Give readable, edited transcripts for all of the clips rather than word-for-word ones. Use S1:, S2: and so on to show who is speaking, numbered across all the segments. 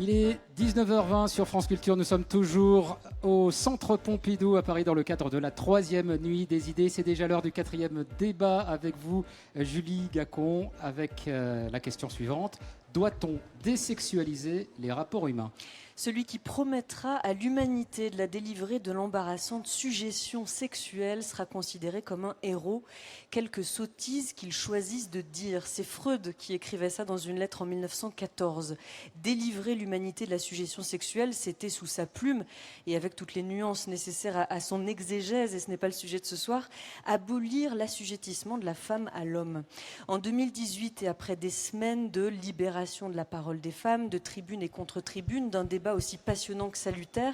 S1: Il est 19h20 sur France Culture. Nous sommes toujours au Centre Pompidou à Paris dans le cadre de la 3e nuit des idées. C'est déjà l'heure du 4e débat avec vous, Julie Gacon, avec la question suivante. Doit-on désexualiser les rapports humains ?
S2: Celui qui promettra à l'humanité de la délivrer de l'embarrassante sujétion sexuelle sera considéré comme un héros, quelque sottise qu'il choisisse de dire. C'est Freud qui écrivait ça dans une lettre en 1914. Délivrer l'humanité de la sujétion sexuelle, c'était sous sa plume, et avec toutes les nuances nécessaires à son exégèse, et ce n'est pas le sujet de ce soir, abolir l'assujettissement de la femme à l'homme. En 2018, et après des semaines de libération de la parole des femmes, de tribune et contre-tribune, d'un débat aussi passionnant que salutaire,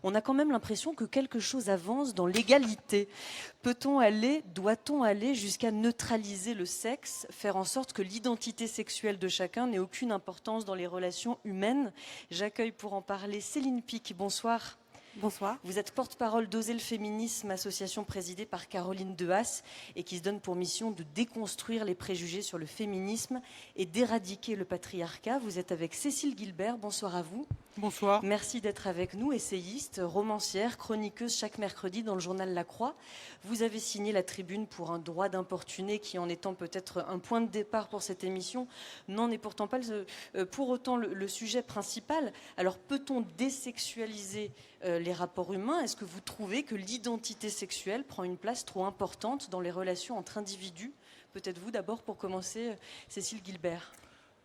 S2: on a quand même l'impression que quelque chose avance dans l'égalité. Peut-on aller, doit-on aller jusqu'à neutraliser le sexe, faire en sorte que l'identité sexuelle de chacun n'ait aucune importance dans les relations humaines ? J'accueille pour en parler Céline Pic. Bonsoir.
S3: Bonsoir.
S2: Vous êtes porte-parole d'Oser le féminisme, association présidée par Caroline Dehaas et qui se donne pour mission de déconstruire les préjugés sur le féminisme et d'éradiquer le patriarcat. Vous êtes avec Cécile Guilbert. Bonsoir à vous.
S3: Bonsoir.
S2: Merci d'être avec nous, essayiste, romancière, chroniqueuse chaque mercredi dans le journal La Croix. Vous avez signé la tribune pour un droit d'importuner qui, en étant peut-être un point de départ pour cette émission, n'en est pourtant pas pour autant le sujet principal. Alors peut-on désexualiser les rapports humains ? Est-ce que vous trouvez que l'identité sexuelle prend une place trop importante dans les relations entre individus ? Peut-être vous d'abord pour commencer, Cécile Guilbert.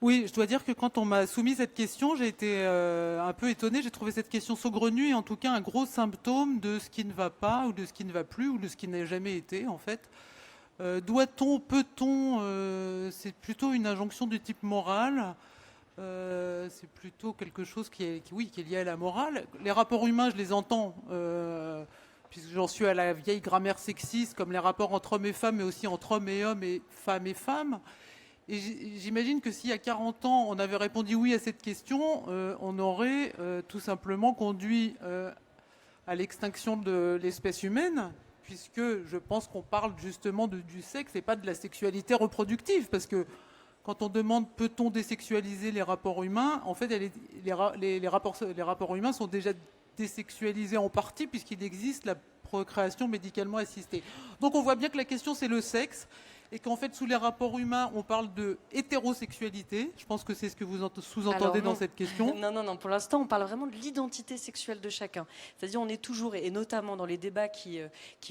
S3: Oui, je dois dire que quand on m'a soumis cette question, j'ai été un peu étonnée. J'ai trouvé cette question saugrenue et en tout cas un gros symptôme de ce qui ne va pas ou de ce qui ne va plus ou de ce qui n'a jamais été en fait. Doit-on, peut-on, c'est plutôt une injonction du type moral. C'est plutôt quelque chose qui est lié à la morale. Les rapports humains, je les entends, puisque j'en suis à la vieille grammaire sexiste, comme les rapports entre hommes et femmes, mais aussi entre hommes et hommes et femmes. Et j'imagine que s'il y a 40 ans, on avait répondu oui à cette question, on aurait tout simplement conduit à l'extinction de l'espèce humaine, puisque je pense qu'on parle justement du sexe et pas de la sexualité reproductive, parce que quand on demande peut-on désexualiser les rapports humains, en fait, les rapports humains sont déjà désexualisés en partie, puisqu'il existe la procréation médicalement assistée. Donc on voit bien que la question c'est le sexe, et qu'en fait, sous les rapports humains, on parle de hétérosexualité. Je pense que c'est ce que vous sous-entendez dans cette question.
S2: Non. Pour l'instant, on parle vraiment de l'identité sexuelle de chacun. C'est-à-dire, on est toujours, et notamment dans les débats qui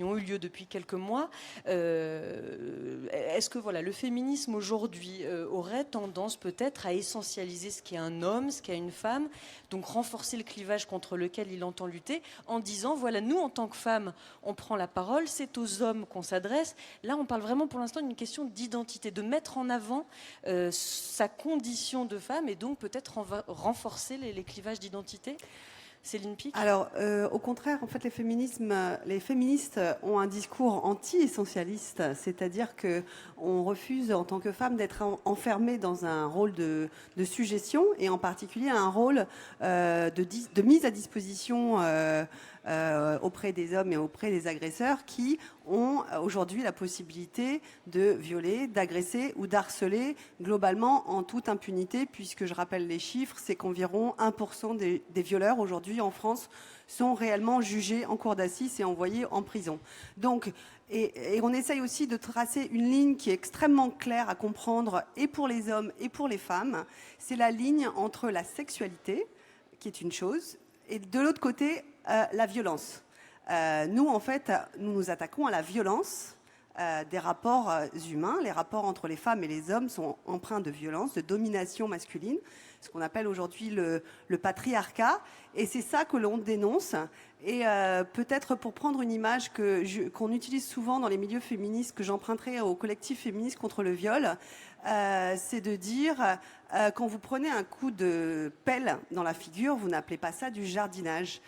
S2: ont eu lieu depuis quelques mois, est-ce que le féminisme aujourd'hui aurait tendance peut-être à essentialiser ce qu'est un homme, ce qu'est une femme, donc renforcer le clivage contre lequel il entend lutter, en disant, voilà, nous, en tant que femmes, on prend la parole, c'est aux hommes qu'on s'adresse. Là, on parle vraiment pour l'instant une question d'identité, de mettre en avant sa condition de femme et donc peut-être renforcer les clivages d'identité. Céline Pic.
S4: Alors, au contraire, en fait, les féministes ont un discours anti-essentialiste, c'est-à-dire que on refuse, en tant que femme, d'être enfermée dans un rôle de sujétion et en particulier un rôle de mise à disposition auprès des hommes et auprès des agresseurs qui ont aujourd'hui la possibilité de violer, d'agresser ou d'harceler globalement en toute impunité, puisque je rappelle les chiffres, c'est qu'environ 1% des violeurs aujourd'hui en France sont réellement jugés en cour d'assises et envoyés en prison. Donc, et on essaye aussi de tracer une ligne qui est extrêmement claire à comprendre et pour les hommes et pour les femmes. C'est la ligne entre la sexualité, qui est une chose, et de l'autre côté, la violence. Nous, en fait, nous nous attaquons à la violence des rapports humains. Les rapports entre les femmes et les hommes sont empreints de violence, de domination masculine, ce qu'on appelle aujourd'hui le patriarcat. Et c'est ça que l'on dénonce. Et peut-être pour prendre une image qu'on utilise souvent dans les milieux féministes, que j'emprunterai au collectif féministe contre le viol, c'est de dire quand vous prenez un coup de pelle dans la figure, vous n'appelez pas ça du jardinage.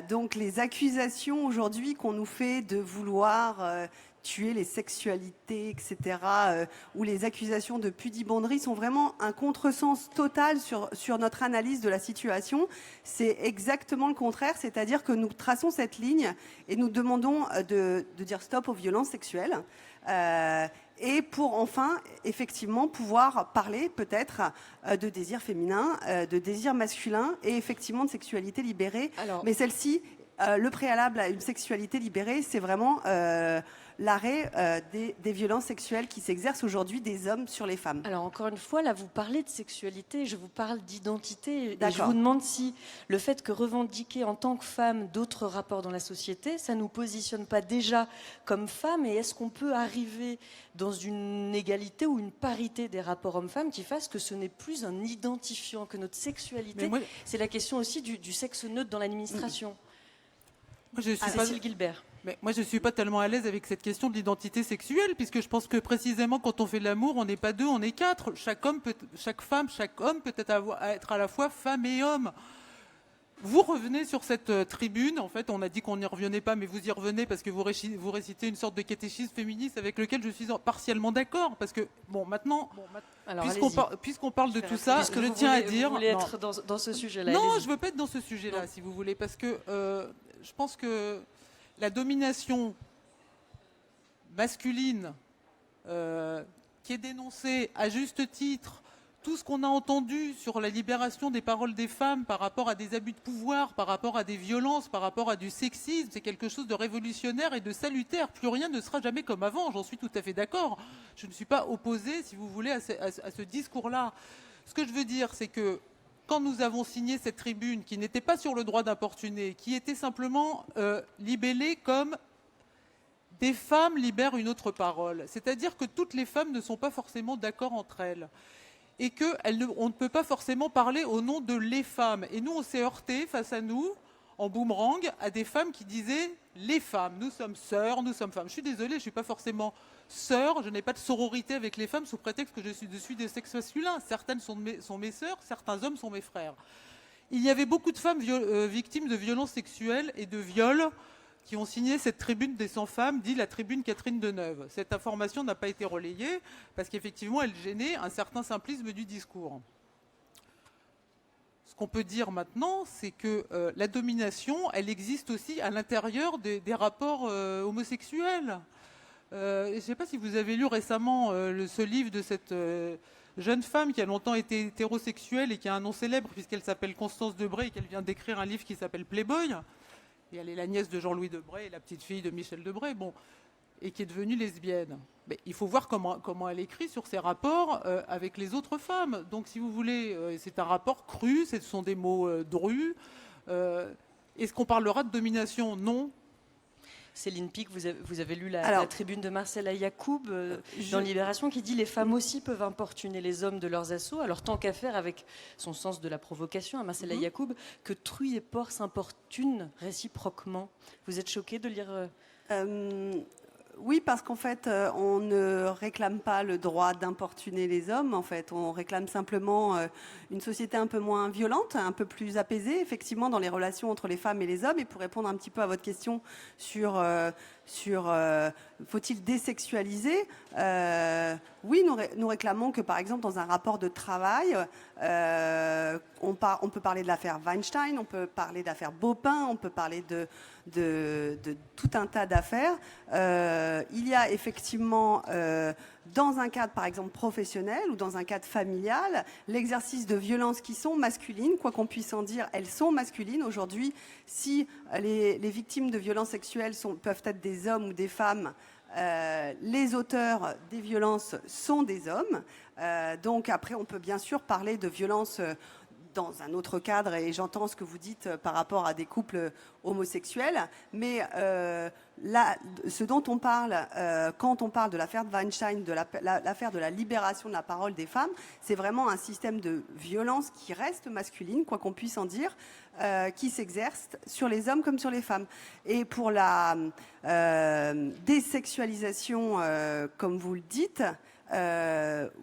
S4: Donc les accusations aujourd'hui qu'on nous fait de vouloir tuer les sexualités, etc., ou les accusations de pudibonderie sont vraiment un contresens total sur notre analyse de la situation. C'est exactement le contraire, c'est-à-dire que nous traçons cette ligne et nous demandons de dire stop aux violences sexuelles. et pour enfin, effectivement, pouvoir parler peut-être de désir féminin, de désir masculin et effectivement de sexualité libérée.
S2: Alors,
S4: mais celle-ci, le préalable à une sexualité libérée, c'est vraiment l'arrêt des violences sexuelles qui s'exercent aujourd'hui des hommes sur les femmes.
S2: alors encore une fois, là, vous parlez de sexualité, je vous parle d'identité. Et je
S4: D'accord.
S2: vous demande si le fait que revendiquer en tant que femme d'autres rapports dans la société, ça ne nous positionne pas déjà comme femmes, et est-ce qu'on peut arriver dans une égalité ou une parité des rapports hommes-femmes qui fasse que ce n'est plus un identifiant, que notre sexualité, c'est la question aussi du sexe neutre dans l'administration.
S3: Moi, je suis pas...
S2: Cécile Guilbert.
S3: Mais moi, je ne suis pas tellement à l'aise avec cette question de l'identité sexuelle, puisque je pense que précisément, quand on fait de l'amour, on n'est pas deux, on est quatre. Chaque femme, chaque homme peut être à la fois femme et homme. Vous revenez sur cette tribune, en fait, on a dit qu'on n'y revenait pas, mais vous y revenez parce que vous récitez une sorte de catéchisme féministe avec lequel je suis partiellement d'accord. Parce que, bon, maintenant,
S2: Alors,
S3: puisqu'on parle de tout ça,
S2: puisque
S3: je
S2: vous
S3: tiens à
S2: voulez-
S3: dire...
S2: Vous voulez
S3: Non.
S2: être dans ce sujet-là.
S3: Non,
S2: allez-y.
S3: je ne veux pas être dans ce sujet-là, si vous voulez, parce que je pense que la domination masculine qui est dénoncée à juste titre, tout ce qu'on a entendu sur la libération des paroles des femmes par rapport à des abus de pouvoir, par rapport à des violences, par rapport à du sexisme, c'est quelque chose de révolutionnaire et de salutaire. Plus rien ne sera jamais comme avant, j'en suis tout à fait d'accord. Je ne suis pas opposée, si vous voulez, à ce discours-là. Ce que je veux dire, c'est que quand nous avons signé cette tribune qui n'était pas sur le droit d'importuner, qui était simplement libellée comme des femmes libèrent une autre parole, c'est-à-dire que toutes les femmes ne sont pas forcément d'accord entre elles et qu'on ne peut pas forcément parler au nom de les femmes. Et nous, on s'est heurté face à nous, en boomerang, à des femmes qui disaient les femmes, nous sommes sœurs, nous sommes femmes. Je suis désolée, je ne suis pas forcément sœur, je n'ai pas de sororité avec les femmes sous prétexte que je suis de sexe masculin. Certaines sont mes sœurs, certains hommes sont mes frères. Il y avait beaucoup de femmes victimes de violences sexuelles et de viols qui ont signé cette tribune des 100 femmes, dit la tribune Catherine Deneuve. Cette information n'a pas été relayée parce qu'effectivement, elle gênait un certain simplisme du discours. Ce qu'on peut dire maintenant, c'est que la domination, elle existe aussi à l'intérieur des rapports homosexuels. Je ne sais pas si vous avez lu récemment ce livre de cette jeune femme qui a longtemps été hétérosexuelle et qui a un nom célèbre puisqu'elle s'appelle Constance Debray et qu'elle vient d'écrire un livre qui s'appelle Playboy. Et elle est la nièce de Jean-Louis Debray et la petite fille de Michel Debray, et qui est devenue lesbienne. Mais il faut voir comment elle écrit sur ses rapports avec les autres femmes. Donc, si vous voulez, c'est un rapport cru, ce sont des mots drus. Est-ce qu'on parlera de domination ? Non.
S2: Céline Pic, vous avez lu la tribune de Marcella Yacoub dans Libération qui dit « Les femmes aussi peuvent importuner les hommes de leurs assauts. Alors tant qu'à faire avec son sens de la provocation à Marcella Yacoub, que truie et porc s'importunent réciproquement. » Vous êtes choquée de lire
S4: Oui, parce qu'en fait, on ne réclame pas le droit d'importuner les hommes. En fait, on réclame simplement une société un peu moins violente, un peu plus apaisée, effectivement, dans les relations entre les femmes et les hommes. Et pour répondre un petit peu à votre question sur faut-il désexualiser, oui, nous réclamons que, par exemple, dans un rapport de travail, on peut parler de l'affaire Weinstein, on peut parler d'affaire Beaupin, on peut parler de tout un tas d'affaires. Il y a effectivement, dans un cadre, par exemple, professionnel ou dans un cadre familial, l'exercice de violences qui sont masculines, quoi qu'on puisse en dire, elles sont masculines. Aujourd'hui, si les victimes de violences sexuelles peuvent être des hommes ou des femmes, les auteurs des violences sont des hommes. Donc après, on peut bien sûr parler de violences dans un autre cadre, et j'entends ce que vous dites par rapport à des couples homosexuels, mais là, ce dont on parle quand on parle de l'affaire de Weinstein, de l'affaire de la libération de la parole des femmes, c'est vraiment un système de violence qui reste masculine, quoi qu'on puisse en dire, qui s'exerce sur les hommes comme sur les femmes. Et pour la désexualisation, comme vous le dites,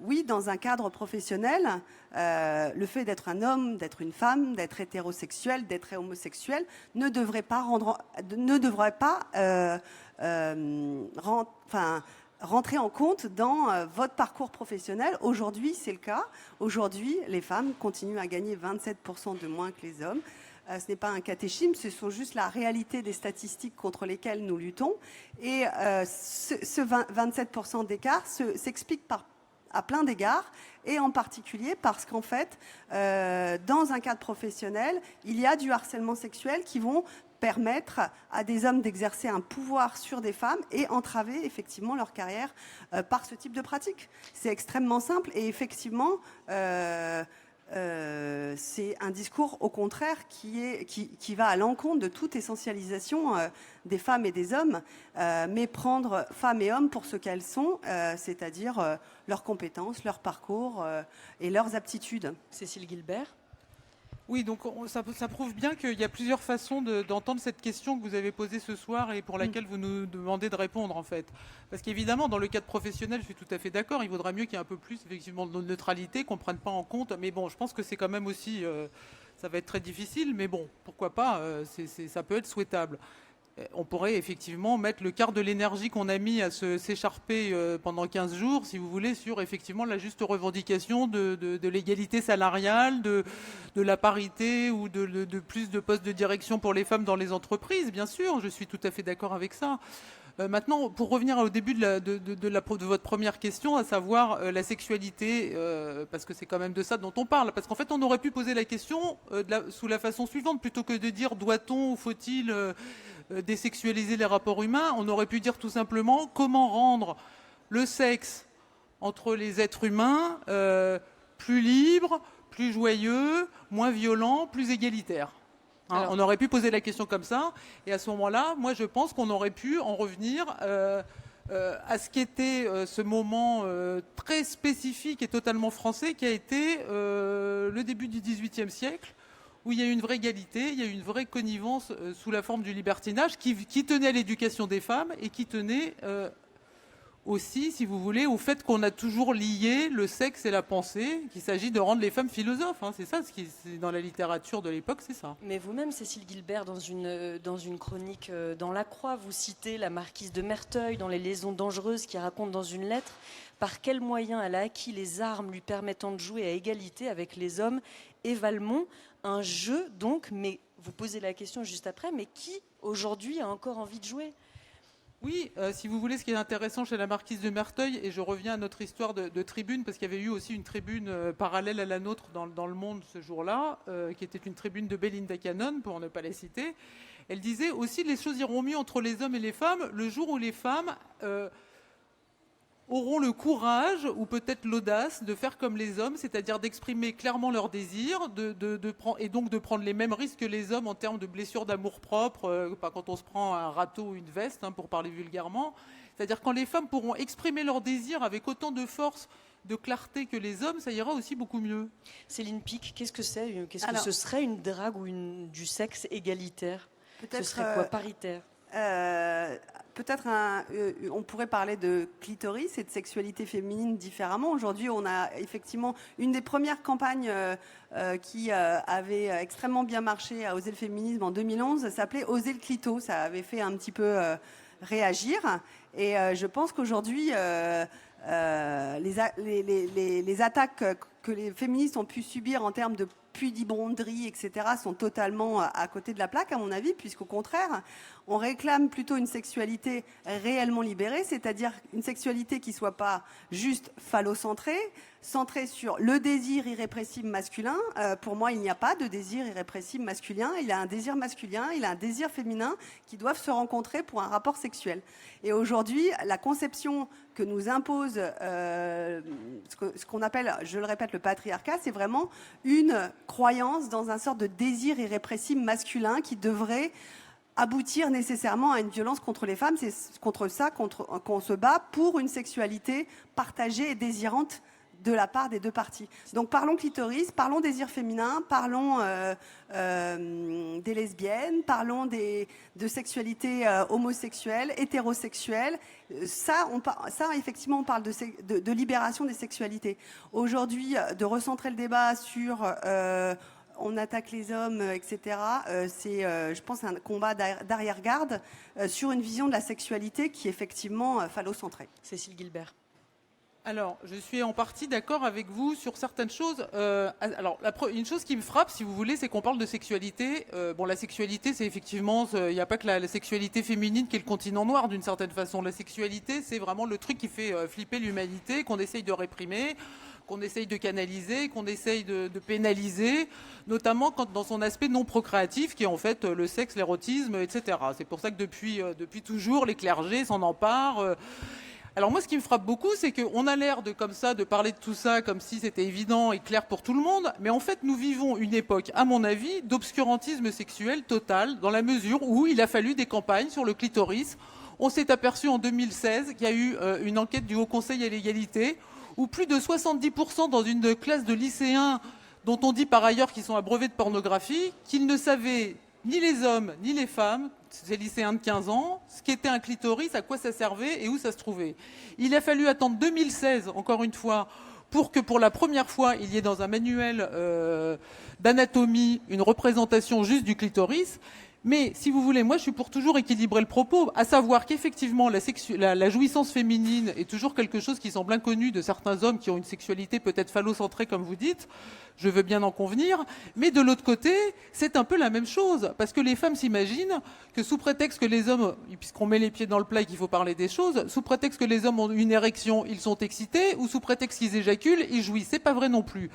S4: oui, dans un cadre professionnel, le fait d'être un homme, d'être une femme, d'être hétérosexuel, d'être homosexuel ne devrait pas rentrer en compte dans votre parcours professionnel. Aujourd'hui, c'est le cas. Aujourd'hui, les femmes continuent à gagner 27% de moins que les hommes. Ce n'est pas un catéchisme, ce sont juste la réalité des statistiques contre lesquelles nous luttons. Et ce 27% d'écart s'explique à plein d'égards, et en particulier parce qu'en fait, dans un cadre professionnel, il y a du harcèlement sexuel qui vont permettre à des hommes d'exercer un pouvoir sur des femmes et entraver effectivement leur carrière par ce type de pratique. C'est extrêmement simple et effectivement, c'est un discours au contraire qui va à l'encontre de toute essentialisation des femmes et des hommes, mais prendre femmes et hommes pour ce qu'elles sont, c'est-à-dire leurs compétences, leur parcours et leurs aptitudes.
S2: Cécile Guilbert.
S3: Oui, donc ça prouve bien qu'il y a plusieurs façons d'entendre cette question que vous avez posée ce soir et pour laquelle vous nous demandez de répondre en fait. Parce qu'évidemment, dans le cadre professionnel, je suis tout à fait d'accord, il vaudra mieux qu'il y ait un peu plus effectivement de neutralité, qu'on ne prenne pas en compte. Mais bon, je pense que c'est quand même aussi, ça va être très difficile, mais bon, pourquoi pas, ça peut être souhaitable. On pourrait effectivement mettre le quart de l'énergie qu'on a mis à s'écharper pendant 15 jours, si vous voulez, sur effectivement la juste revendication de l'égalité salariale, de la parité ou de plus de postes de direction pour les femmes dans les entreprises, bien sûr, je suis tout à fait d'accord avec ça. Maintenant, pour revenir au début de votre première question, à savoir la sexualité, parce que c'est quand même de ça dont on parle, parce qu'en fait on aurait pu poser la question sous la façon suivante, plutôt que de dire doit-on ou faut-il désexualiser les rapports humains, on aurait pu dire tout simplement comment rendre le sexe entre les êtres humains plus libre, plus joyeux, moins violent, plus égalitaire. On aurait pu poser la question comme ça, et à ce moment-là, moi je pense qu'on aurait pu en revenir à ce qu'était ce moment très spécifique et totalement français qui a été le début du XVIIIe siècle, où il y a eu une vraie égalité, il y a eu une vraie connivence sous la forme du libertinage qui tenait à l'éducation des femmes et qui tenait aussi, si vous voulez, au fait qu'on a toujours lié le sexe et la pensée, qu'il s'agit de rendre les femmes philosophes. C'est ça, c'est dans la littérature de l'époque, c'est ça.
S2: Mais vous-même, Cécile Guilbert, dans une chronique dans La Croix, vous citez la marquise de Merteuil dans Les liaisons dangereuses, qui raconte dans une lettre par quels moyens elle a acquis les armes lui permettant de jouer à égalité avec les hommes et Valmont. Un jeu, donc, mais vous posez la question juste après, mais qui, aujourd'hui, a encore envie de jouer ?
S3: Oui, si vous voulez, ce qui est intéressant chez la marquise de Merteuil, et je reviens à notre histoire de tribune, parce qu'il y avait eu aussi une tribune parallèle à la nôtre dans Le Monde ce jour-là, qui était une tribune de Belinda Cannon, pour ne pas la citer. Elle disait aussi les choses iront mieux entre les hommes et les femmes le jour où les femmes auront le courage ou peut-être l'audace de faire comme les hommes, c'est-à-dire d'exprimer clairement leurs désirs et donc de prendre les mêmes risques que les hommes en termes de blessures d'amour-propre, quand on se prend un râteau ou une veste, pour parler vulgairement. C'est-à-dire quand les femmes pourront exprimer leurs désirs avec autant de force, de clarté que les hommes, ça ira aussi beaucoup mieux.
S2: Céline Picq, qu'est-ce que c'est ? Qu'est-ce que ce serait une drague ou du sexe égalitaire ? Ce serait quoi, paritaire ?
S4: Peut-être on pourrait parler de clitoris et de sexualité féminine différemment. Aujourd'hui, on a effectivement une des premières campagnes qui avait extrêmement bien marché à Oser le féminisme en 2011, ça s'appelait Oser le clito. Ça avait fait un petit peu réagir. Et je pense qu'aujourd'hui, les attaques que les féministes ont pu subir en termes de pudibonderie, etc., sont totalement à côté de la plaque, à mon avis, puisqu'au contraire, on réclame plutôt une sexualité réellement libérée, c'est-à-dire une sexualité qui ne soit pas juste phallocentrée, centrée sur le désir irrépressible masculin. Pour moi, il n'y a pas de désir irrépressible masculin. Il a un désir masculin, il a un désir féminin qui doivent se rencontrer pour un rapport sexuel. Et aujourd'hui, la conception que nous impose ce qu'on appelle, je le répète, le patriarcat, c'est vraiment une croyance dans un sorte de désir irrépressible masculin qui devrait aboutir nécessairement à une violence contre les femmes. C'est contre ça qu'on se bat pour une sexualité partagée et désirante de la part des deux parties. Donc parlons clitoris, parlons désir féminin, parlons des lesbiennes, parlons de sexualité homosexuelle, hétérosexuelle. Ça, effectivement, on parle de libération des sexualités. Aujourd'hui, de recentrer le débat sur on attaque les hommes, etc., c'est, je pense, un combat d'arrière-garde sur une vision de la sexualité qui est effectivement phallocentrée.
S2: Cécile Guilbert.
S3: Alors, je suis en partie d'accord avec vous sur certaines choses. Alors, une chose qui me frappe, si vous voulez, c'est qu'on parle de sexualité. Bon, la sexualité, c'est effectivement, il n'y a pas que la sexualité féminine qui est le continent noir, d'une certaine façon. La sexualité, c'est vraiment le truc qui fait flipper l'humanité, qu'on essaye de réprimer, qu'on essaye de canaliser, qu'on essaye de pénaliser, notamment dans son aspect non procréatif, qui est en fait le sexe, l'érotisme, etc. C'est pour ça que depuis toujours, les clergés s'en emparent. Alors moi, ce qui me frappe beaucoup, c'est qu'on a l'air de parler de tout ça comme si c'était évident et clair pour tout le monde, mais en fait, nous vivons une époque, à mon avis, d'obscurantisme sexuel total, dans la mesure où il a fallu des campagnes sur le clitoris. On s'est aperçu en 2016 qu'il y a eu une enquête du Haut Conseil à l'égalité, où plus de 70% dans une classe de lycéens, dont on dit par ailleurs qu'ils sont abreuvés de pornographie, qu'ils ne savaient ni les hommes ni les femmes, ces lycéens de 15 ans, ce qu'était un clitoris, à quoi ça servait et où ça se trouvait. Il a fallu attendre 2016, encore une fois, pour que pour la première fois, il y ait dans un manuel d'anatomie une représentation juste du clitoris. Mais si vous voulez, moi je suis pour toujours équilibrer le propos, à savoir qu'effectivement la jouissance féminine est toujours quelque chose qui semble inconnu de certains hommes qui ont une sexualité peut-être phallocentrée comme vous dites, je veux bien en convenir, mais de l'autre côté, c'est un peu la même chose, parce que les femmes s'imaginent que sous prétexte que les hommes, puisqu'on met les pieds dans le plat et qu'il faut parler des choses, sous prétexte que les hommes ont une érection, ils sont excités, ou sous prétexte qu'ils éjaculent, ils jouissent. C'est pas vrai non plus.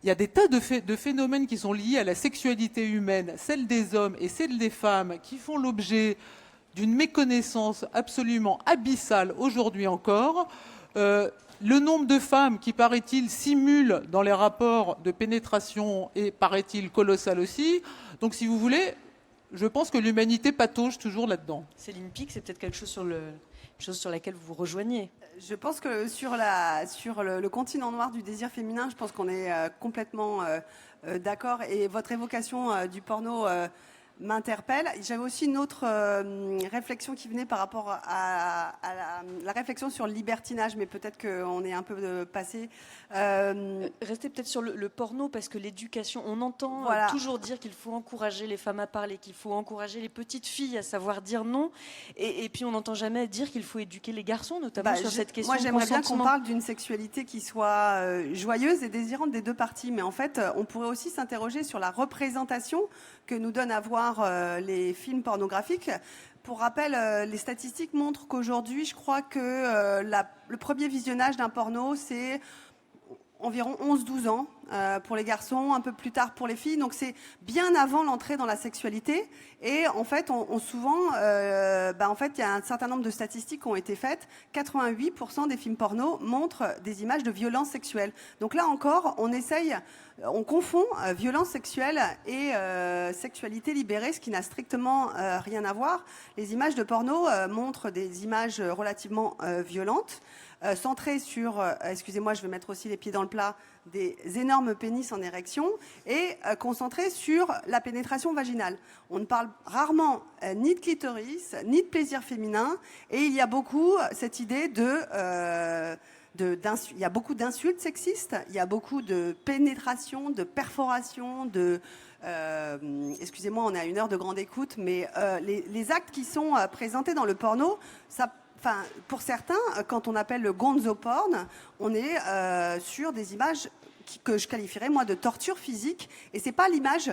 S3: Il y a des tas de phénomènes qui sont liés à la sexualité humaine, celle des hommes et celle des femmes, qui font l'objet d'une méconnaissance absolument abyssale aujourd'hui encore. Le nombre de femmes qui, paraît-il, simulent dans les rapports de pénétration est, paraît-il, colossal aussi. Donc, si vous voulez, je pense que l'humanité patauge toujours là-dedans.
S2: Céline Picq, c'est peut-être quelque chose sur laquelle vous vous rejoignez.
S4: Je pense que sur le continent noir du désir féminin, je pense qu'on est complètement d'accord. Et votre évocation du porno m'interpelle. J'avais aussi une autre réflexion qui venait par rapport à la réflexion sur le libertinage, mais peut-être qu'on est un peu passé.
S2: Restez peut-être sur le porno, parce que l'éducation, on entend toujours dire qu'il faut encourager les femmes à parler, qu'il faut encourager les petites filles à savoir dire non, et puis on n'entend jamais dire qu'il faut éduquer les garçons, notamment sur cette question.
S4: Moi, j'aimerais bien qu'on parle d'une sexualité qui soit joyeuse et désirante des deux parties, mais en fait, on pourrait aussi s'interroger sur la représentation que nous donnent à voir les films pornographiques. Pour rappel, les statistiques montrent qu'aujourd'hui, je crois que le premier visionnage d'un porno, c'est environ 11-12 ans pour les garçons, un peu plus tard pour les filles. Donc c'est bien avant l'entrée dans la sexualité. Et en fait, en fait, il y a un certain nombre de statistiques qui ont été faites. 88% des films porno montrent des images de violences sexuelles. Donc là encore, on confond violence sexuelle et sexualité libérée, ce qui n'a strictement rien à voir. Les images de porno montrent des images relativement violentes, centrées sur, excusez-moi, je vais mettre aussi les pieds dans le plat, des énormes pénis en érection, et concentrées sur la pénétration vaginale. On ne parle rarement ni de clitoris, ni de plaisir féminin, et il y a beaucoup cette idée il y a beaucoup d'insultes sexistes, il y a beaucoup de pénétration, de perforation, excusez-moi, on est à 1 heure de grande écoute, mais les actes qui sont présentés dans le porno, pour certains, quand on appelle le gonzo porn, on est sur des images que je qualifierais, moi, de torture physique, et c'est pas l'image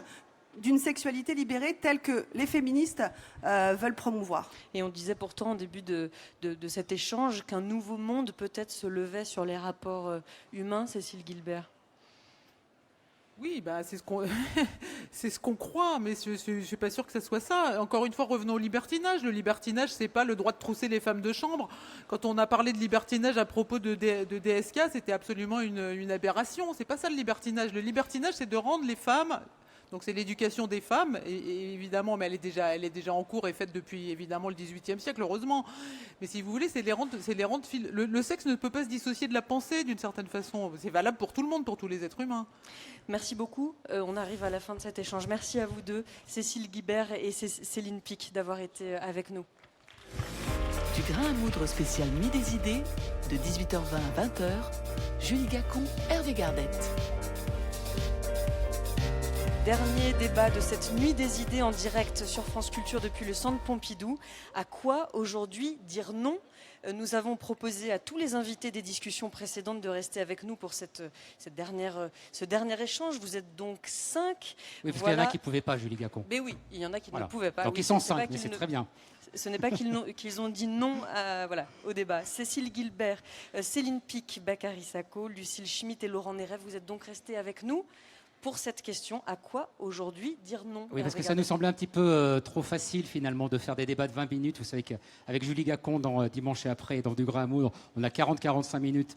S4: d'une sexualité libérée telle que les féministes veulent promouvoir.
S2: Et on disait pourtant au début de cet échange qu'un nouveau monde peut-être se levait sur les rapports humains, Cécile Guilbert.
S3: Oui, c'est ce qu'on croit, mais je suis pas sûre que ce soit ça. Encore une fois, revenons au libertinage. Le libertinage, c'est pas le droit de trousser les femmes de chambre. Quand on a parlé de libertinage à propos de DSK, c'était absolument une aberration. C'est pas ça le libertinage. Le libertinage, c'est de rendre les femmes. Donc c'est l'éducation des femmes, et évidemment, mais elle est déjà en cours et faite depuis évidemment le XVIIIe siècle, heureusement. Mais si vous voulez, c'est les rendre le sexe ne peut pas se dissocier de la pensée d'une certaine façon. C'est valable pour tout le monde, pour tous les êtres humains.
S2: Merci beaucoup. On arrive à la fin de cet échange. Merci à vous deux, Cécile Guibert et Céline Picq, d'avoir été avec nous.
S5: Du grain à moudre spécial Mi des idées, de 18h20 à 20h, Julie Gacon, Hervé Gardette.
S2: dernier débat de cette nuit des idées en direct sur France Culture depuis le Centre Pompidou. À quoi aujourd'hui dire non ? Nous avons proposé à tous les invités des discussions précédentes de rester avec nous pour ce dernier échange. Vous êtes donc 5.
S1: Oui, parce qu'il y en a qui ne pouvaient pas, Julie Gacon.
S2: Mais oui, il y en a qui
S1: Voilà.
S2: ne pouvaient pas.
S1: Donc
S2: Oui,
S1: ils sont
S2: ce n'est pas
S1: 5, mais c'est
S2: qu'ils
S1: très bien.
S2: Ce n'est pas qu'ils ont dit non au débat. Cécile Guilbert, Céline Pic, Bakary Sacco, Lucille Schmitt et Laurent Nerev, vous êtes donc restés avec nous pour cette question. À quoi aujourd'hui dire non ?
S1: Oui, parce que ça nous semblait un petit peu trop facile finalement de faire des débats de 20 minutes. Vous savez qu'avec Julie Gacon, dans Dimanche et après, dans Du Grain à Moudre, on a 40-45 minutes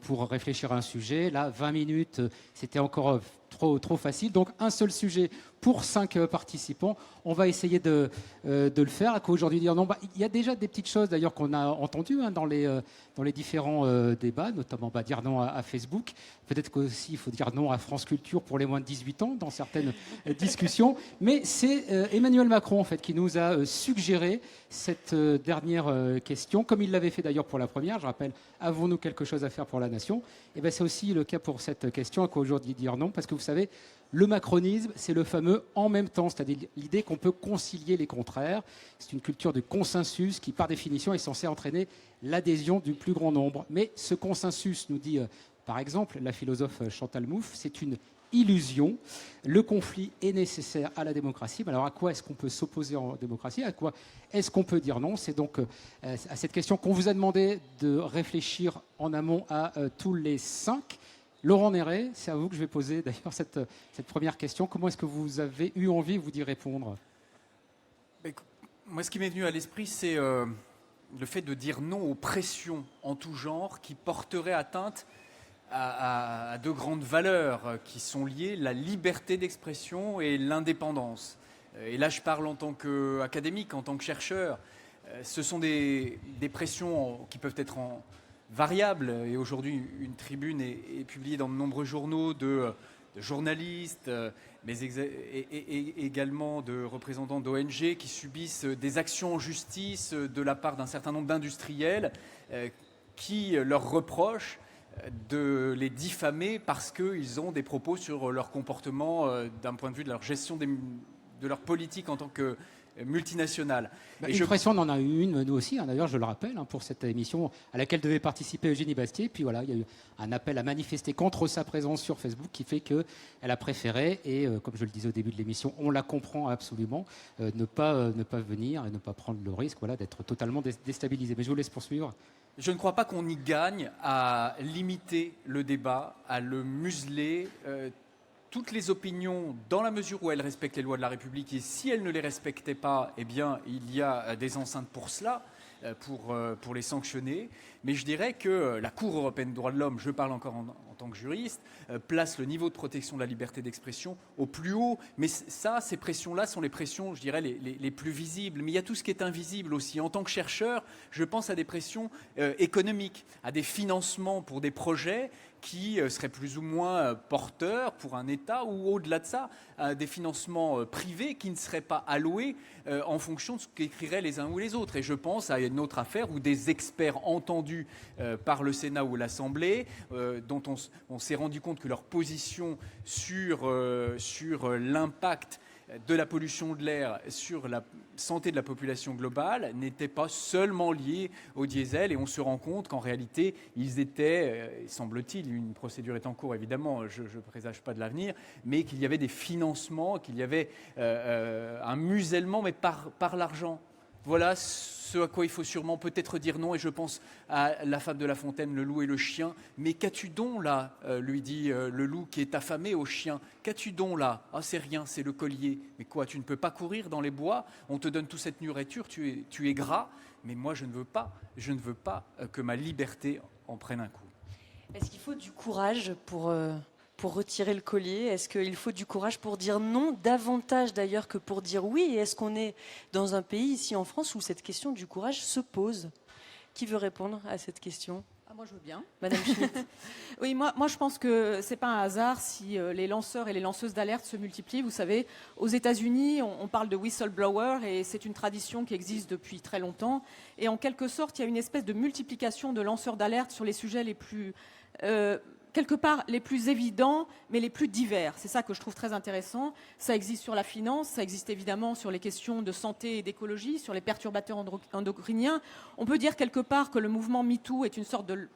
S1: pour réfléchir à un sujet. Là, 20 minutes, c'était encore trop facile. Donc, un seul sujet pour 5 participants. On va essayer de le faire. À quoi aujourd'hui dire non ? Il y a déjà des petites choses d'ailleurs qu'on a entendues dans les différents débats, notamment dire non à Facebook. Peut-être qu'aussi il faut dire non à France Culture pour les moins de 18 ans dans certaines discussions. Mais c'est Emmanuel Macron en fait qui nous a suggéré cette dernière question, comme il l'avait fait d'ailleurs pour la première. Je rappelle, avons-nous quelque chose à faire pour la nation ? Et bien c'est aussi le cas pour cette question. À quoi aujourd'hui dire non ? Parce que vous savez, le macronisme, c'est le fameux en même temps, c'est-à-dire l'idée qu'on peut concilier les contraires. C'est une culture de consensus qui, par définition, est censée entraîner l'adhésion du plus grand nombre. Mais ce consensus, nous dit par exemple la philosophe Chantal Mouffe, c'est une illusion. Le conflit est nécessaire à la démocratie. Alors à quoi est-ce qu'on peut s'opposer en démocratie ? À quoi est-ce qu'on peut dire non ? C'est donc à cette question qu'on vous a demandé de réfléchir en amont à tous les 5. Laurent Néret, c'est à vous que je vais poser d'ailleurs cette première question. Comment est-ce que vous avez eu envie, vous, d'y répondre ?
S6: Moi, ce qui m'est venu à l'esprit, c'est le fait de dire non aux pressions en tout genre qui porteraient atteinte à deux grandes valeurs qui sont liées, la liberté d'expression et l'indépendance. Et là, je parle en tant qu'académique, en tant que chercheur. Ce sont des pressions qui peuvent être variables. Et aujourd'hui, une tribune est publiée dans de nombreux journaux de journalistes, mais également de représentants d'ONG qui subissent des actions en justice de la part d'un certain nombre d'industriels qui leur reprochent de les diffamer parce qu'ils ont des propos sur leur comportement d'un point de vue de leur gestion de leur politique en tant que multinationale.
S1: Une pression, on en a eu une, nous aussi, d'ailleurs, je le rappelle, pour cette émission à laquelle devait participer Eugénie Bastier. Puis voilà, il y a eu un appel à manifester contre sa présence sur Facebook qui fait qu'elle a préféré, et comme je le disais au début de l'émission, on la comprend absolument, ne pas venir et ne pas prendre le risque d'être totalement déstabilisé. Mais je vous laisse poursuivre.
S6: Je ne crois pas qu'on y gagne à limiter le débat, à le museler. Toutes les opinions, dans la mesure où elles respectent les lois de la République, et si elles ne les respectaient pas, eh bien, il y a des enceintes pour cela, pour les sanctionner. Mais je dirais que la Cour européenne des droits de l'homme, je parle encore en tant que juriste, place le niveau de protection de la liberté d'expression au plus haut. Mais ces pressions-là sont les pressions, je dirais, les plus visibles. Mais il y a tout ce qui est invisible aussi. En tant que chercheur, je pense à des pressions économiques, à des financements pour des projets qui seraient plus ou moins porteurs pour un État, ou au-delà de ça, des financements privés qui ne seraient pas alloués en fonction de ce qu'écriraient les uns ou les autres. Et je pense à une autre affaire où des experts entendus par le Sénat ou l'Assemblée, dont on s'est rendu compte que leur position sur l'impact de la pollution de l'air sur la santé de la population globale n'était pas seulement liée au diesel, et on se rend compte qu'en réalité ils étaient, semble-t-il, une procédure est en cours évidemment, je ne présage pas de l'avenir, mais qu'il y avait des financements, qu'il y avait un musellement, mais par l'argent. Voilà ce à quoi il faut sûrement peut-être dire non, et je pense à la fable de La Fontaine, le loup et le chien. Mais qu'as-tu donc là, lui dit le loup qui est affamé au chien. Qu'as-tu donc là ? Ah, c'est rien, c'est le collier. Mais quoi, tu ne peux pas courir dans les bois ? On te donne toute cette nourriture, tu es gras. Mais moi, je ne veux pas que ma liberté en prenne un coup.
S2: Est-ce qu'il faut du courage pour retirer le collier ? Est-ce qu'il faut du courage pour dire non, davantage d'ailleurs que pour dire oui ? Et est-ce qu'on est dans un pays, ici en France, où cette question du courage se pose ? Qui veut répondre à cette question ?
S7: Moi, je veux bien.
S2: Madame Schmitt.
S7: Oui, moi, je pense que c'est pas un hasard si les lanceurs et les lanceuses d'alerte se multiplient. Vous savez, aux États-Unis, on parle de whistleblower, et c'est une tradition qui existe depuis très longtemps. Et en quelque sorte, il y a une espèce de multiplication de lanceurs d'alerte sur les sujets les plus quelque part les plus évidents, mais les plus divers. C'est ça que je trouve très intéressant. Ça existe sur la finance, ça existe évidemment sur les questions de santé et d'écologie, sur les perturbateurs endocriniens. On peut dire quelque part que le mouvement MeToo est une sorte de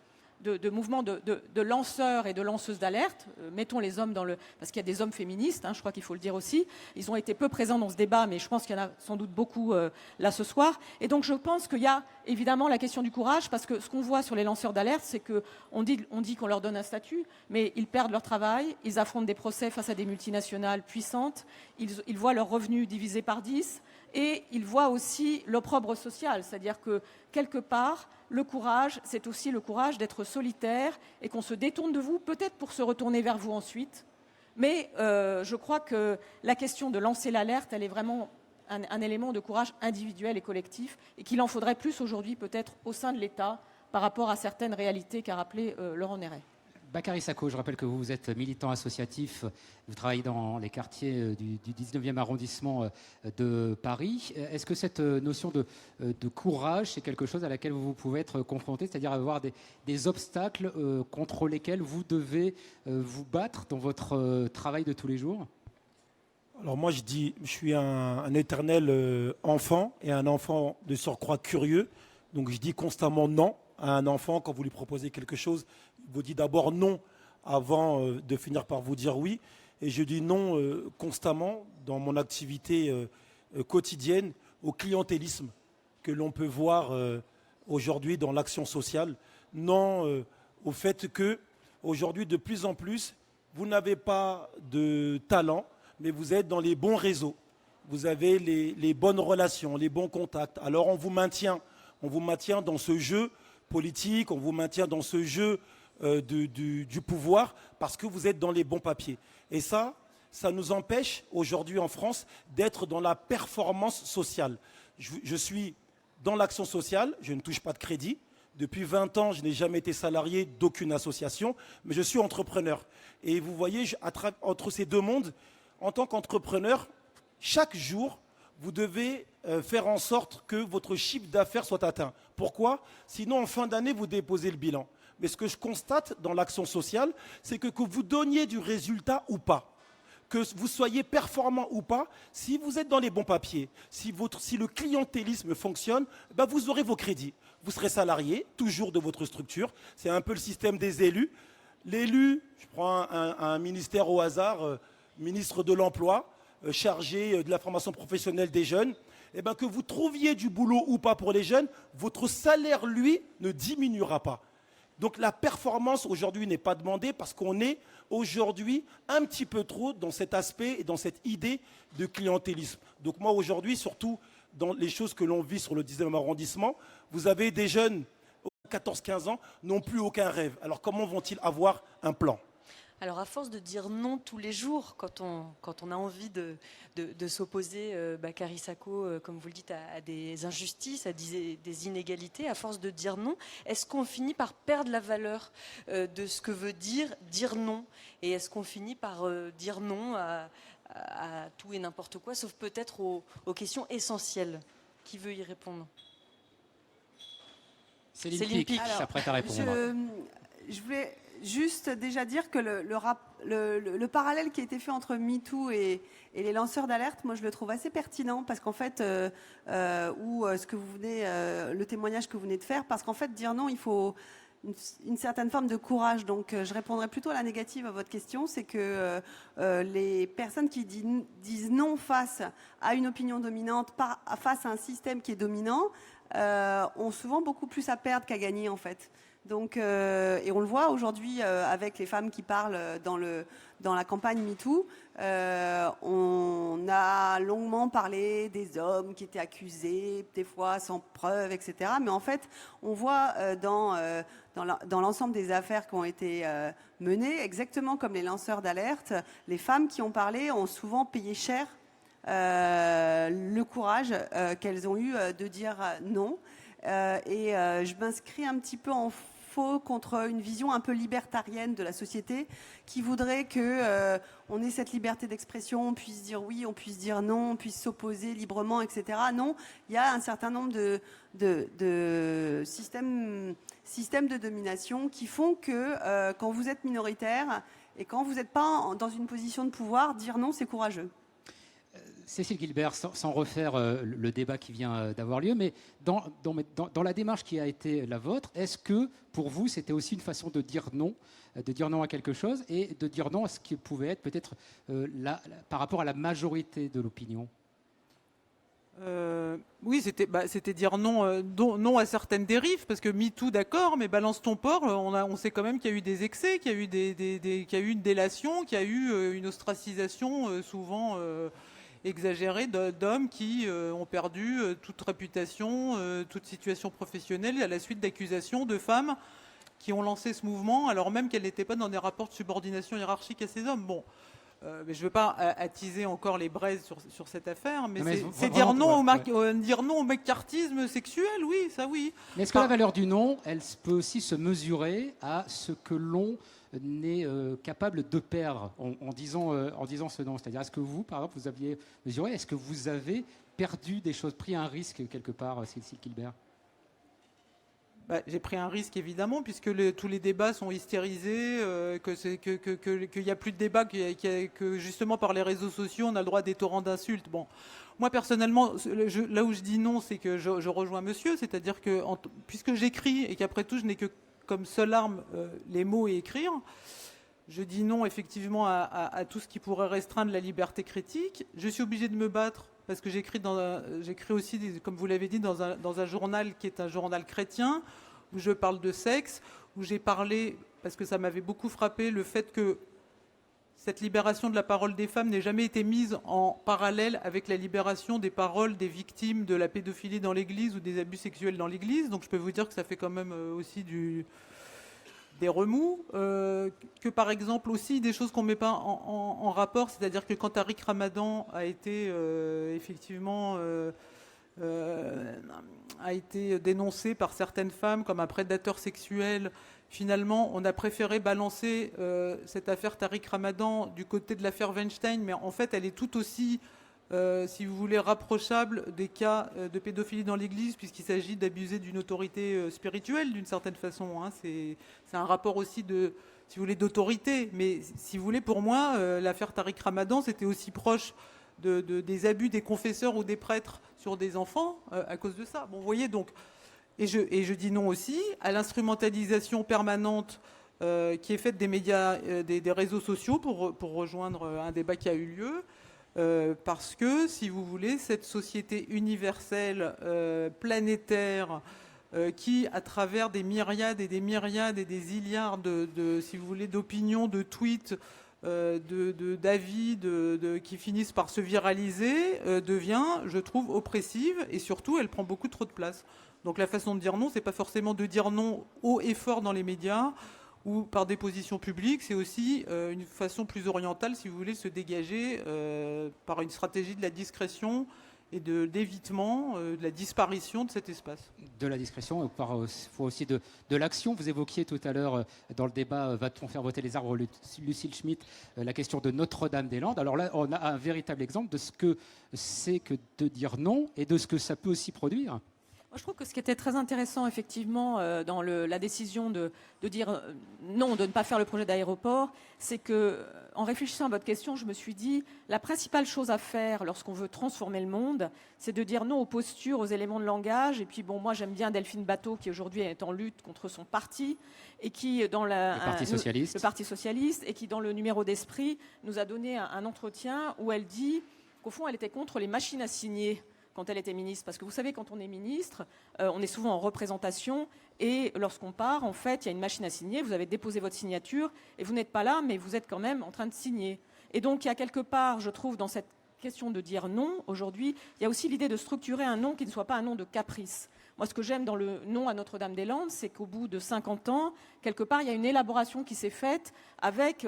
S7: mouvement de lanceurs et de lanceuses d'alerte. Mettons les hommes parce qu'il y a des hommes féministes, je crois qu'il faut le dire aussi. Ils ont été peu présents dans ce débat, mais je pense qu'il y en a sans doute beaucoup là ce soir. Et donc je pense qu'il y a évidemment la question du courage, parce que ce qu'on voit sur les lanceurs d'alerte, c'est qu'on dit qu'on leur donne un statut, mais ils perdent leur travail, ils affrontent des procès face à des multinationales puissantes, ils voient leurs revenus divisés par 10, et ils voient aussi l'opprobre social, c'est-à-dire que quelque part, le courage, c'est aussi le courage d'être solitaire et qu'on se détourne de vous, peut-être pour se retourner vers vous ensuite. Mais je crois que la question de lancer l'alerte, elle est vraiment un élément de courage individuel et collectif, et qu'il en faudrait plus aujourd'hui peut-être au sein de l'État par rapport à certaines réalités qu'a rappelé Laurent Néret.
S1: Bakary Sacco, je rappelle que vous êtes militant associatif, vous travaillez dans les quartiers du 19e arrondissement de Paris. Est-ce que cette notion de courage, c'est quelque chose à laquelle vous pouvez être confronté, c'est-à-dire avoir des obstacles contre lesquels vous devez vous battre dans votre travail de tous les jours ?
S8: Alors moi je suis un éternel enfant, et un enfant de surcroît curieux, donc je dis constamment non à un enfant. Quand vous lui proposez quelque chose, il vous dit d'abord non avant de finir par vous dire oui. Et je dis non constamment dans mon activité quotidienne au clientélisme que l'on peut voir aujourd'hui dans l'action sociale. Non au fait que aujourd'hui, de plus en plus, vous n'avez pas de talent, mais vous êtes dans les bons réseaux. Vous avez les bonnes relations, les bons contacts. Alors on vous maintient dans ce jeu politique, on vous maintient dans ce jeu du pouvoir parce que vous êtes dans les bons papiers. Et ça nous empêche aujourd'hui en France d'être dans la performance sociale. Je suis dans l'action sociale, je ne touche pas de crédit. Depuis 20 ans, je n'ai jamais été salarié d'aucune association, mais je suis entrepreneur. Et vous voyez, entre ces deux mondes, en tant qu'entrepreneur, chaque jour, vous devez faire en sorte que votre chiffre d'affaires soit atteint. Pourquoi ? Sinon, en fin d'année, vous déposez le bilan. Mais ce que je constate dans l'action sociale, c'est que vous donniez du résultat ou pas, que vous soyez performant ou pas, si vous êtes dans les bons papiers, si le clientélisme fonctionne, ben vous aurez vos crédits. Vous serez salarié, toujours de votre structure. C'est un peu le système des élus. L'élu, je prends un ministère au hasard, ministre de l'Emploi, chargé de la formation professionnelle des jeunes, eh ben que vous trouviez du boulot ou pas pour les jeunes, votre salaire, lui, ne diminuera pas. Donc la performance aujourd'hui n'est pas demandée parce qu'on est aujourd'hui un petit peu trop dans cet aspect et dans cette idée de clientélisme. Donc moi aujourd'hui, surtout dans les choses que l'on vit sur le 19e arrondissement, vous avez des jeunes, 14-15 ans, n'ont plus aucun rêve. Alors comment vont-ils avoir un plan ?
S2: Alors à force de dire non tous les jours, quand on a envie de s'opposer, Bakary Sacco, comme vous le dites, à des injustices, à des inégalités, à force de dire non, est-ce qu'on finit par perdre la valeur de ce que veut dire non ? Et est-ce qu'on finit par dire non à tout et n'importe quoi, sauf peut-être aux questions essentielles ? Qui veut y répondre ?
S1: Céline Pic, s'apprête à répondre.
S4: Je voulais juste déjà dire que le parallèle qui a été fait entre MeToo et les lanceurs d'alerte, moi je le trouve assez pertinent parce qu'en fait, ce que vous venez, le témoignage que vous venez de faire, parce qu'en fait dire non, il faut une certaine forme de courage. Donc je répondrai plutôt à la négative à votre question, c'est que les personnes qui disent non face à une opinion dominante, face à un système qui est dominant, ont souvent beaucoup plus à perdre qu'à gagner en fait. Donc, et on le voit aujourd'hui avec les femmes qui parlent dans la campagne MeToo. On a longuement parlé des hommes qui étaient accusés, des fois sans preuve, etc. Mais en fait, on voit dans l'ensemble des affaires qui ont été menées, exactement comme les lanceurs d'alerte, les femmes qui ont parlé ont souvent payé cher le courage qu'elles ont eu de dire non. Et je m'inscris un petit peu en faux contre une vision un peu libertarienne de la société qui voudrait que on ait cette liberté d'expression, on puisse dire oui, on puisse dire non, on puisse s'opposer librement, etc. Non, il y a un certain nombre de systèmes de domination qui font que quand vous êtes minoritaire et quand vous n'êtes pas dans une position de pouvoir, dire non, c'est courageux.
S1: Cécile Guilbert, sans refaire le débat qui vient d'avoir lieu, mais dans la démarche qui a été la vôtre, est-ce que pour vous c'était aussi une façon de dire non à quelque chose et de dire non à ce qui pouvait être peut-être par rapport à la majorité de l'opinion?
S3: Oui, c'était dire non à certaines dérives, parce que MeToo, d'accord, mais balance ton porc, on sait quand même qu'il y a eu des excès, qu'il y a eu qu'il y a eu une délation, qu'il y a eu une ostracisation souvent exagérée d'hommes qui ont perdu toute réputation, toute situation professionnelle à la suite d'accusations de femmes qui ont lancé ce mouvement alors même qu'elles n'étaient pas dans des rapports de subordination hiérarchique à ces hommes. Bon. Mais je ne veux pas attiser encore les braises sur cette affaire, mais c'est dire non au macartisme sexuel, oui, ça oui.
S1: Mais est-ce que la valeur du non, elle peut aussi se mesurer à ce que l'on n'est capable de perdre en disant ce non? C'est-à-dire, est-ce que vous, par exemple, vous aviez mesuré, est-ce que vous avez perdu des choses, pris un risque quelque part, Cécile Guilbert?
S3: J'ai pris un risque évidemment puisque tous les débats sont hystérisés, qu'il n'y a plus de débat, que justement par les réseaux sociaux on a le droit à des torrents d'insultes. Bon, moi personnellement, là où je dis non, c'est que je rejoins monsieur, c'est-à-dire que puisque j'écris et qu'après tout je n'ai que comme seule arme les mots et écrire, je dis non effectivement à tout ce qui pourrait restreindre la liberté critique. Je suis obligé de me battre parce que j'écris aussi, comme vous l'avez dit, dans un journal qui est un journal chrétien, où je parle de sexe, où j'ai parlé, parce que ça m'avait beaucoup frappé, le fait que cette libération de la parole des femmes n'ait jamais été mise en parallèle avec la libération des paroles des victimes de la pédophilie dans l'Église ou des abus sexuels dans l'Église. Donc je peux vous dire que ça fait quand même aussi des remous, que par exemple aussi des choses qu'on ne met pas en rapport, c'est-à-dire que quand Tariq Ramadan a été effectivement a été dénoncé par certaines femmes comme un prédateur sexuel, finalement on a préféré balancer cette affaire Tariq Ramadan du côté de l'affaire Weinstein, mais en fait elle est tout aussi si vous voulez, rapprochable des cas de pédophilie dans l'Église, puisqu'il s'agit d'abuser d'une autorité spirituelle, d'une certaine façon. Hein. C'est un rapport aussi si vous voulez, d'autorité. Mais si vous voulez, pour moi, l'affaire Tariq Ramadan, c'était aussi proche des abus des confesseurs ou des prêtres sur des enfants à cause de ça. Bon, vous voyez, donc, et je dis non aussi à l'instrumentalisation permanente qui est faite des médias, des réseaux sociaux pour rejoindre un débat qui a eu lieu. Parce que, si vous voulez, cette société universelle, planétaire, qui, à travers des myriades et des myriades et des milliards si vous voulez, d'opinions, de tweets, d'avis, qui finissent par se viraliser, devient, je trouve, oppressive et surtout, elle prend beaucoup trop de place. Donc, la façon de dire non, c'est pas forcément de dire non haut et fort dans les médias, ou par des positions publiques, c'est aussi une façon plus orientale, si vous voulez, de se dégager par une stratégie de la discrétion et d'évitement de la disparition de cet espace. De la discrétion,
S1: parfois aussi de l'action. Vous évoquiez tout à l'heure dans le débat va-t-on faire voter les arbres, Lucille Schmitt, la question de Notre-Dame-des-Landes. Alors là, on a un véritable exemple de ce que c'est que de dire non et de ce que ça peut aussi produire.
S7: Je trouve que ce qui était très intéressant, effectivement, dans la décision de dire non, de ne pas faire le projet d'aéroport, c'est que, en réfléchissant à votre question, je me suis dit, la principale chose à faire lorsqu'on veut transformer le monde, c'est de dire non aux postures, aux éléments de langage. Et puis, bon, moi, j'aime bien Delphine Batho, qui aujourd'hui est en lutte contre son parti, et qui, dans le Parti socialiste, et qui, dans le numéro d'Esprit, nous a donné un entretien où elle dit qu'au fond, elle était contre les machines à signer quand elle était ministre. Parce que vous savez, quand on est ministre, on est souvent en représentation et lorsqu'on part, en fait, il y a une machine à signer, vous avez déposé votre signature et vous n'êtes pas là, mais vous êtes quand même en train de signer. Et donc, il y a quelque part, je trouve, dans cette question de dire non, aujourd'hui, il y a aussi l'idée de structurer un non qui ne soit pas un non de caprice. Moi, ce que j'aime dans le non à Notre-Dame-des-Landes, c'est qu'au bout de 50 ans, quelque part, il y a une élaboration qui s'est faite avec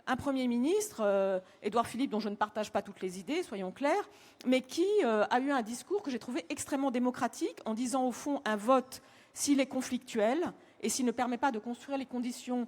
S7: un Premier ministre, Édouard Philippe, dont je ne partage pas toutes les idées, soyons clairs, mais qui a eu un discours que j'ai trouvé extrêmement démocratique, en disant au fond un vote, s'il est conflictuel, et s'il ne permet pas de construire les conditions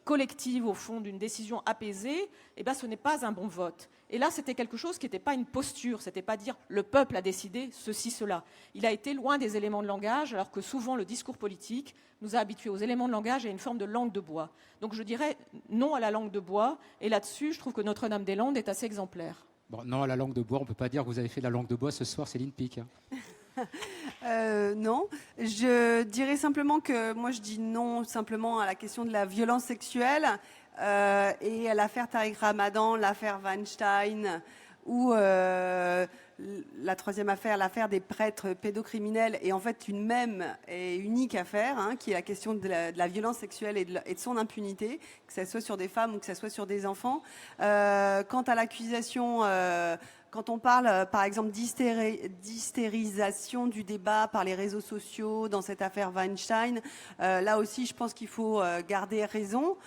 S7: collectives au fond d'une décision apaisée, eh ben, ce n'est pas un bon vote. Et là, c'était quelque chose qui n'était pas une posture, c'était pas dire le peuple a décidé ceci, cela. Il a été loin des éléments de langage, alors que souvent le discours politique nous a habitués aux éléments de langage et à une forme de langue de bois. Donc je dirais non à la langue de bois, et là-dessus, je trouve que Notre-Dame-des-Landes est assez exemplaire.
S1: Bon, non, à la langue de bois, on ne peut pas dire que vous avez fait de la langue de bois ce soir, Céline Pic.
S4: Non, je dirais simplement que moi je dis non simplement à la question de la violence sexuelle et à l'affaire Tariq Ramadan, l'affaire Weinstein ou la troisième affaire, l'affaire des prêtres pédocriminels, est en fait une même et unique affaire, hein, qui est la question de la violence sexuelle et de son impunité, que ce soit sur des femmes ou que ce soit sur des enfants. Quant à l'accusation... Quand on parle, par exemple, d'hystérisation du débat par les réseaux sociaux dans cette affaire Weinstein, là aussi, je pense qu'il faut garder raison.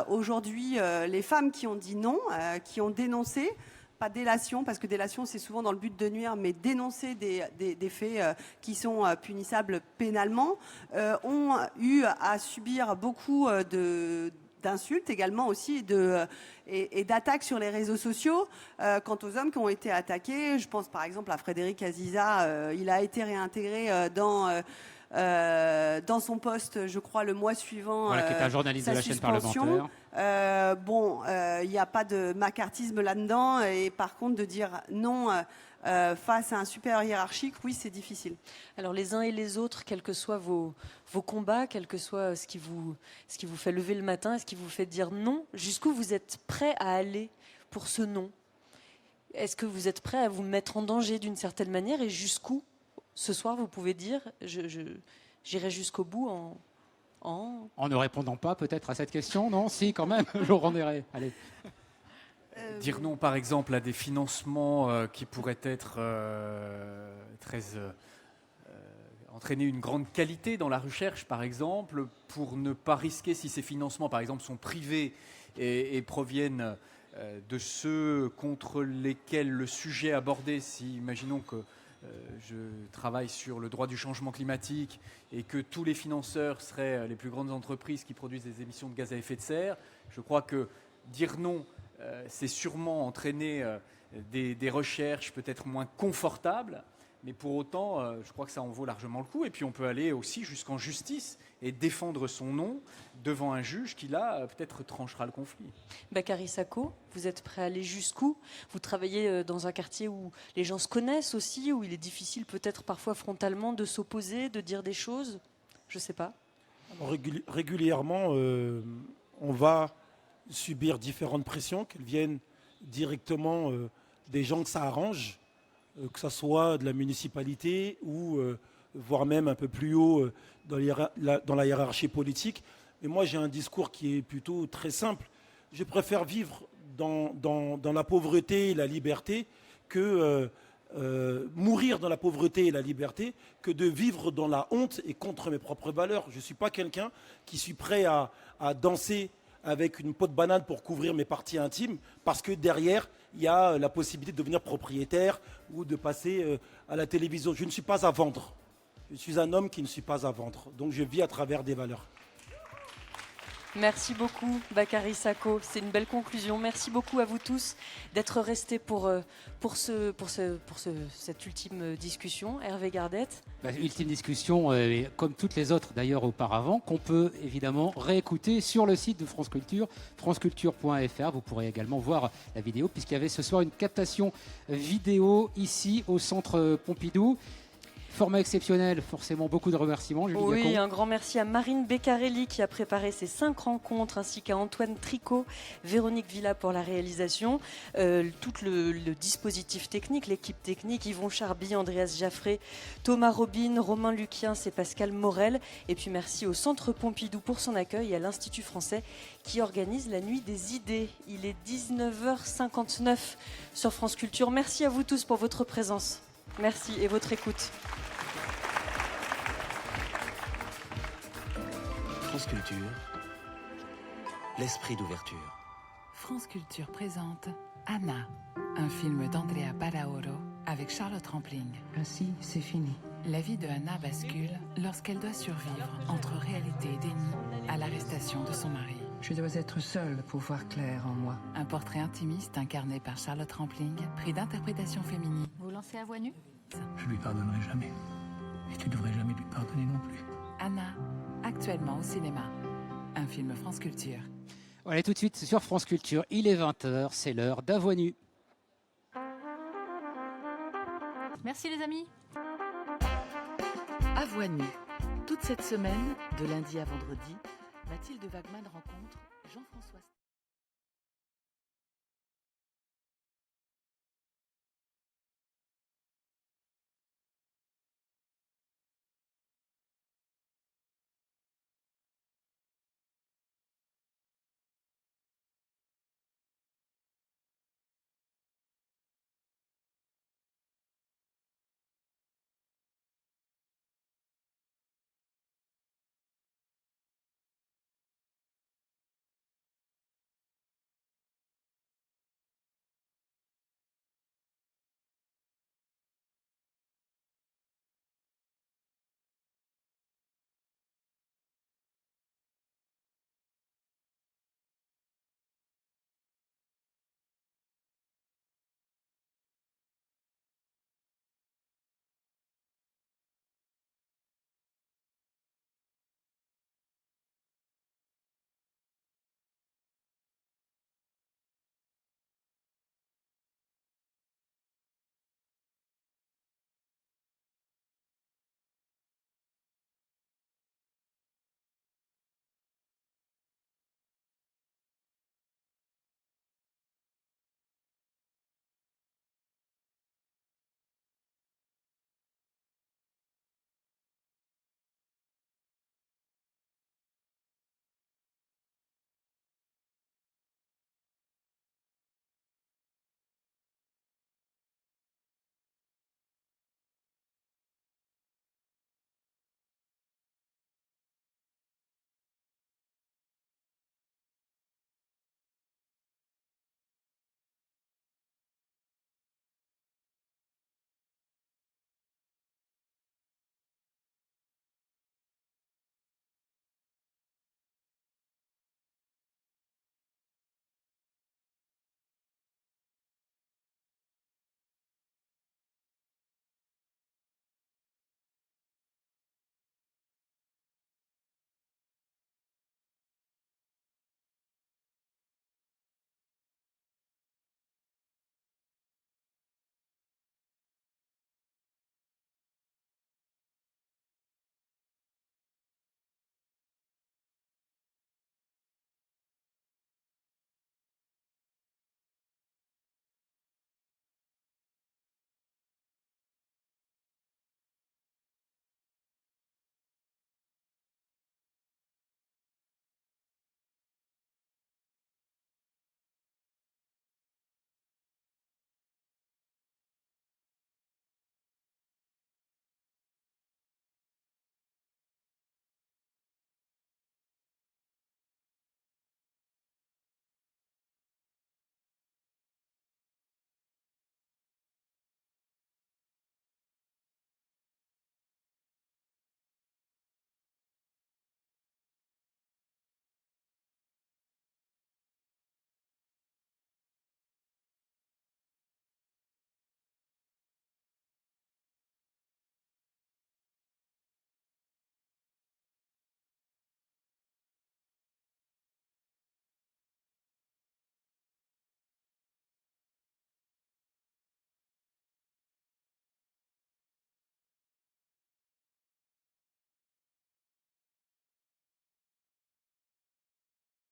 S4: Aujourd'hui, les femmes qui ont dit non, qui ont dénoncé, pas délation, parce que délation, c'est souvent dans le but de nuire, mais dénoncer des faits qui sont punissables pénalement, ont eu à subir beaucoup d'insultes également aussi et d'attaques sur les réseaux sociaux. Quant aux hommes qui ont été attaqués, je pense par exemple à Frédéric Aziza, il a été réintégré dans son poste, je crois, le mois suivant.
S1: Voilà, qui est un journaliste de la chaîne parlementaire.
S4: Il n'y a pas de macartisme là-dedans, et par contre de dire non face à un supérieur hiérarchique, oui, c'est difficile.
S2: Alors les uns et les autres, quels que soient vos combats, quel que soit ce qui vous fait lever le matin, ce qui vous fait dire non, jusqu'où vous êtes prêt à aller pour ce non? Est-ce que vous êtes prêt à vous mettre en danger d'une certaine manière, et jusqu'où ce soir vous pouvez dire j'irai jusqu'au bout en
S1: ne répondant pas peut-être à cette question, non? Si, quand même, Laurent Néret. Allez.
S6: Dire non, par exemple, à des financements qui pourraient être entraîner une grande qualité dans la recherche, par exemple, pour ne pas risquer, si ces financements, par exemple, sont privés et proviennent de ceux contre lesquels le sujet abordé, si imaginons que je travaille sur le droit du changement climatique et que tous les financeurs seraient les plus grandes entreprises qui produisent des émissions de gaz à effet de serre, je crois que dire non, c'est sûrement entraîner des recherches peut-être moins confortables, mais pour autant, je crois que ça en vaut largement le coup. Et puis on peut aller aussi jusqu'en justice et défendre son nom devant un juge qui, là, peut-être tranchera le conflit.
S2: Bakary Sako, vous êtes prêt à aller jusqu'où? Vous travaillez dans un quartier où les gens se connaissent aussi, où il est difficile peut-être parfois frontalement de s'opposer, de dire des choses? Je ne sais pas.
S8: Régulièrement, on va subir différentes pressions, qu'elles viennent directement des gens que ça arrange, que ce soit de la municipalité ou voire même un peu plus haut dans la hiérarchie politique. Mais moi, j'ai un discours qui est plutôt très simple. Je préfère vivre dans la pauvreté et la liberté que mourir dans la pauvreté et la liberté que de vivre dans la honte et contre mes propres valeurs. Je ne suis pas quelqu'un qui suis prêt à danser avec une peau de banane pour couvrir mes parties intimes, parce que derrière, il y a la possibilité de devenir propriétaire ou de passer à la télévision. Je ne suis pas à vendre. Je suis un homme qui ne suis pas à vendre. Donc je vis à travers des valeurs.
S2: Merci beaucoup, Bakary Sako. C'est une belle conclusion. Merci beaucoup à vous tous d'être restés pour cette ultime discussion. Hervé Gardette.
S1: Ultime discussion, comme toutes les autres d'ailleurs auparavant, qu'on peut évidemment réécouter sur le site de France Culture, franceculture.fr. Vous pourrez également voir la vidéo, puisqu'il y avait ce soir une captation vidéo ici au Centre Pompidou. Format exceptionnel, forcément beaucoup de remerciements. Julie
S2: Oui,
S1: Gacon.
S2: un grand merci à Marine Beccarelli qui a préparé ces 5 rencontres, ainsi qu'à Antoine Tricot, Véronique Villa pour la réalisation, tout le dispositif technique, l'équipe technique, Yvon Charby, Andreas Jaffré, Thomas Robin, Romain Luquiens et Pascal Morel. Et puis merci au Centre Pompidou pour son accueil et à l'Institut français qui organise la Nuit des idées. Il est 19h59 sur France Culture. Merci à vous tous pour votre présence. Merci et votre écoute.
S5: France Culture, l'esprit d'ouverture.
S9: France Culture présente Anna, un film d'Andrea Badaoro avec Charlotte Rampling.
S10: Ainsi, c'est fini.
S9: La vie de Anna bascule lorsqu'elle doit survivre entre réalité et déni à l'arrestation de son mari.
S10: Je dois être seule pour voir clair en moi.
S9: Un portrait intimiste incarné par Charlotte Rampling, prix d'interprétation féminine.
S11: Vous lancez à voix nue?
S12: Je lui pardonnerai jamais. Et tu devrais jamais lui pardonner non plus.
S9: Anna, actuellement au cinéma. Un film France Culture.
S1: Voilà, tout de suite sur France Culture, il est 20h, c'est l'heure d'À voix nue.
S11: Merci les amis.
S5: À voix nue. Toute cette semaine, de lundi à vendredi, Mathilde Wagman rencontre